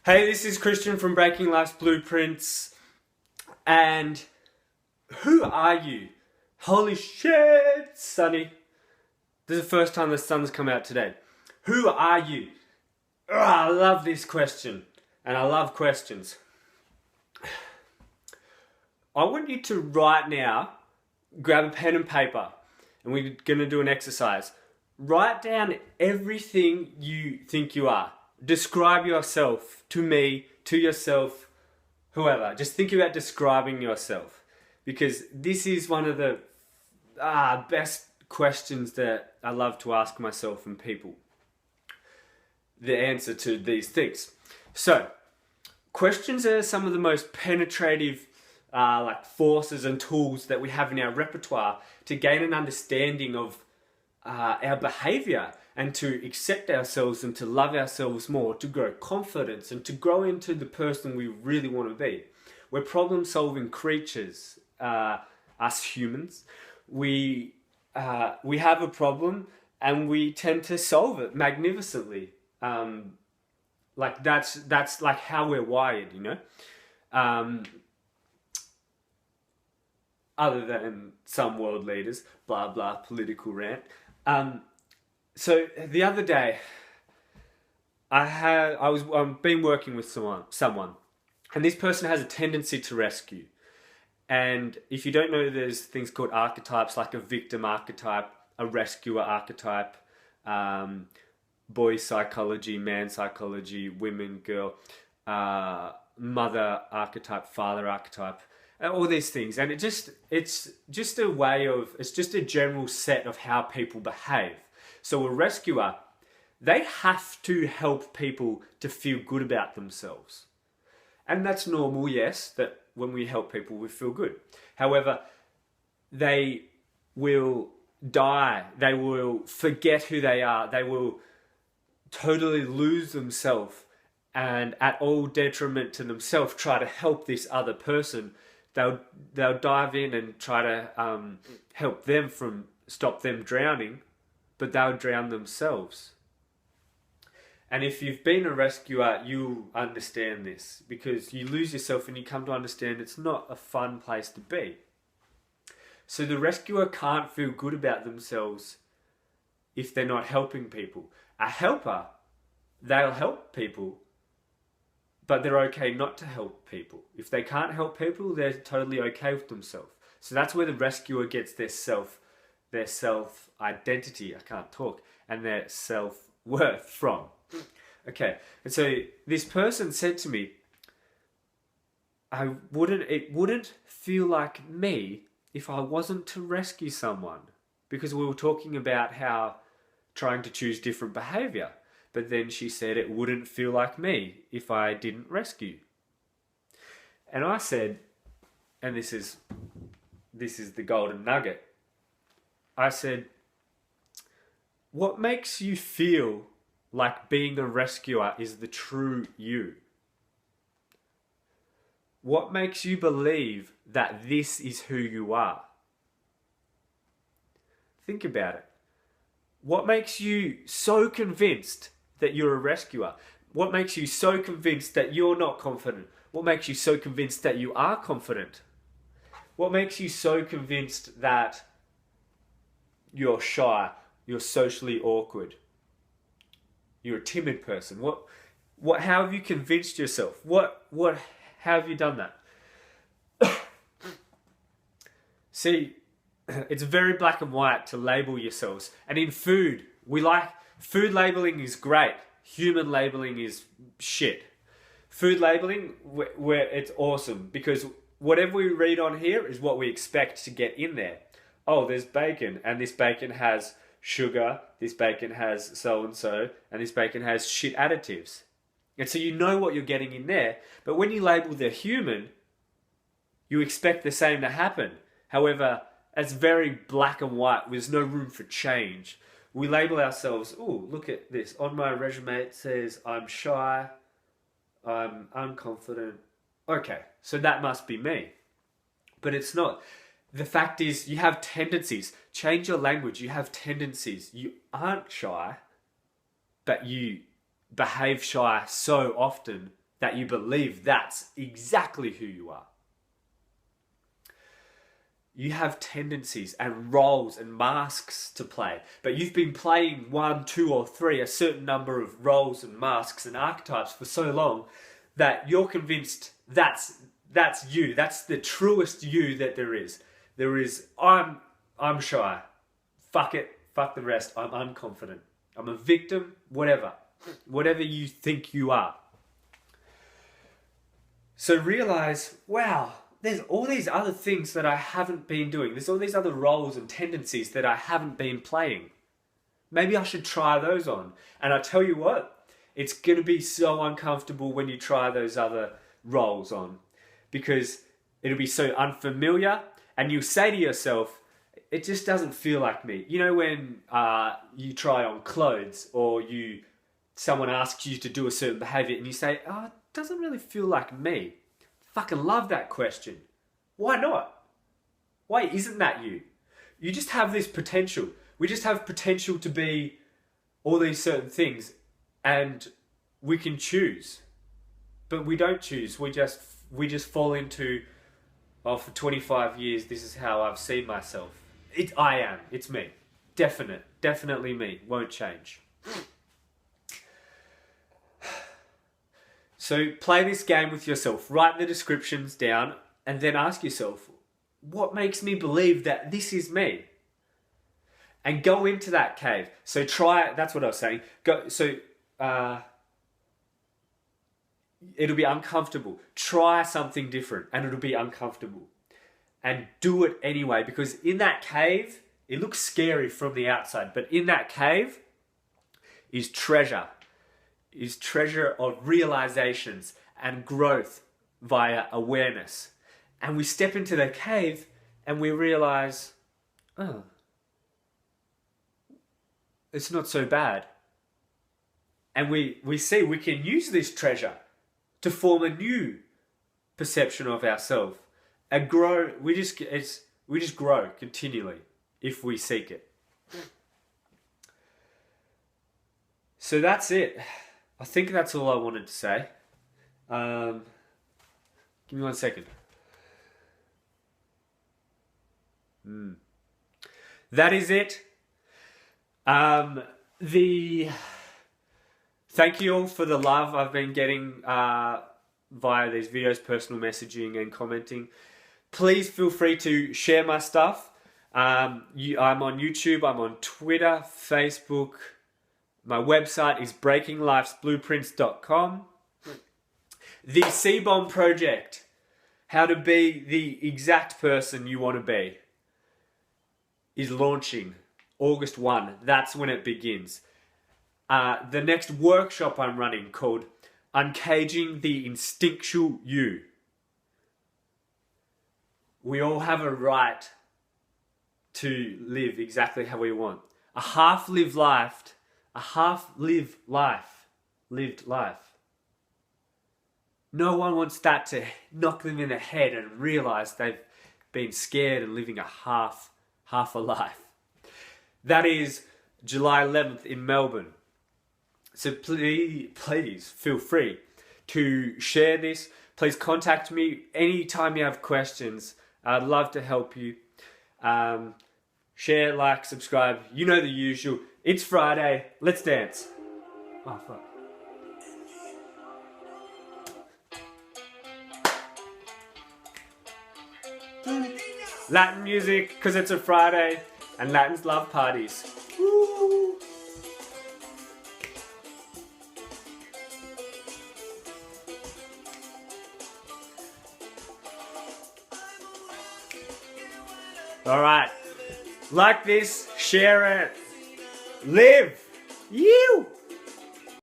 Hey, this is Christian from Breaking Life's Blueprints. And who are you? Holy shit, Sonny. This is the first time the sun's come out today. Who are you? I love this question. And I love questions. I want you to right now grab a pen and paper. And we're going to do an exercise. Write down everything you think you are. Describe yourself to me, to yourself, whoever. Just think about describing yourself, because this is one of the best questions that I love to ask myself and people. The answer to these things. So, questions are some of the most penetrative forces and tools that we have in our repertoire to gain an understanding of our behavior and to accept ourselves and to love ourselves more, to grow confidence and to grow into the person we really want to be. We're problem-solving creatures, us humans. We have a problem and we tend to solve it magnificently. That's like how we're wired, you know. Other than some world leaders, blah blah, political rant. So the other day, I've been working with someone, and this person has a tendency to rescue. And if you don't know, there's things called archetypes, like a victim archetype, a rescuer archetype, boy psychology, man psychology, women, girl, mother archetype, father archetype, all these things. And it's just a general set of how people behave. So a rescuer, they have to help people to feel good about themselves. And that's normal, yes, that when we help people, we feel good. However, they will die. They will forget who they are. They will totally lose themselves, and at all detriment to themselves, try to help this other person. They'll dive in and try to help them stop them drowning, but they'll drown themselves. And if you've been a rescuer, you'll understand this, because you lose yourself and you come to understand it's not a fun place to be. So the rescuer can't feel good about themselves if they're not helping people. A helper, they'll help people, but they're okay not to help people. If they can't help people, they're totally okay with themselves. So that's where the rescuer gets their self-identity, I can't talk, and their self-worth from. Okay, and so this person said to me, it wouldn't feel like me if I wasn't to rescue someone. Because we were talking about how trying to choose different behavior. But then she said it wouldn't feel like me if I didn't rescue. And I said, and this is the golden nugget. I said, what makes you feel like being a rescuer is the true you? What makes you believe that this is who you are? Think about it. What makes you so convinced that you're a rescuer? What makes you so convinced that you're not confident? What makes you so convinced that you are confident? What makes you so convinced that you're shy, you're socially awkward, you're a timid person? How have you convinced yourself? How have you done that? See, it's very black and white to label yourselves. And in food, food labeling is great. Human labeling is shit. Food labeling, where it's awesome, because whatever we read on here is what we expect to get in there. Oh, there's bacon, and this bacon has sugar, this bacon has so-and-so, and this bacon has shit additives. And so you know what you're getting in there, but when you label the human, you expect the same to happen. However, it's very black and white. There's no room for change. We label ourselves, oh, look at this. On my resume it says I'm shy, I'm unconfident. Okay, so that must be me. But it's not. The fact is, you have tendencies. Change your language. You have tendencies. You aren't shy, but you behave shy so often that you believe that's exactly who you are. You have tendencies and roles and masks to play, but you've been playing 1, 2, or 3, a certain number of roles and masks and archetypes for so long that you're convinced that's you. That's the truest you that there is. I'm shy. Fuck it. Fuck the rest. I'm unconfident. I'm a victim. Whatever you think you are. So realize, wow, there's all these other things that I haven't been doing. There's all these other roles and tendencies that I haven't been playing. Maybe I should try those on. And I tell you what, it's going to be so uncomfortable when you try those other roles on, because it'll be so unfamiliar, and you'll say to yourself, it just doesn't feel like me. You know when you try on clothes, or someone asks you to do a certain behavior and you say, oh, it doesn't really feel like me. Fucking love that question. Why not? Why isn't that you? You just have this potential. We just have potential to be all these certain things, and we can choose. But we don't choose. We just fall into, oh, for 25 years, this is how I've seen myself. I am. It's me. Definitely me. Won't change. So play this game with yourself. Write the descriptions down and then ask yourself, what makes me believe that this is me? And go into that cave. So that's what I was saying. It'll be uncomfortable. Try something different and it'll be uncomfortable. And do it anyway, because in that cave, it looks scary from the outside, but in that cave is treasure. Is treasure of realizations and growth via awareness. And we step into the cave and we realize, oh, it's not so bad. And we see we can use this treasure to form a new perception of ourselves and grow. We just grow continually if we seek it. So that's it. I think that's all I wanted to say. Give me 1 second. That is it. Thank you all for the love I've been getting via these videos, personal messaging and commenting. Please feel free to share my stuff. I'm on YouTube, I'm on Twitter, Facebook. My website is breakinglifesblueprints.com. The C-Bomb Project, how to be the exact person you want to be, is launching August 1. That's when it begins. The next workshop I'm running, called Uncaging the Instinctual You. We all have a right to live exactly how we want. A half-lived life. No one wants that to knock them in the head and realize they've been scared and living a half a life. That is July 11th in Melbourne. So please feel free to share this. Please contact me anytime you have questions. I'd love to help you. Share, like, subscribe. You know the usual. It's Friday. Let's dance. Oh, fuck. Latin music, because it's a Friday, and Latins love parties. Woo! Alright. Like this, share it, live. You!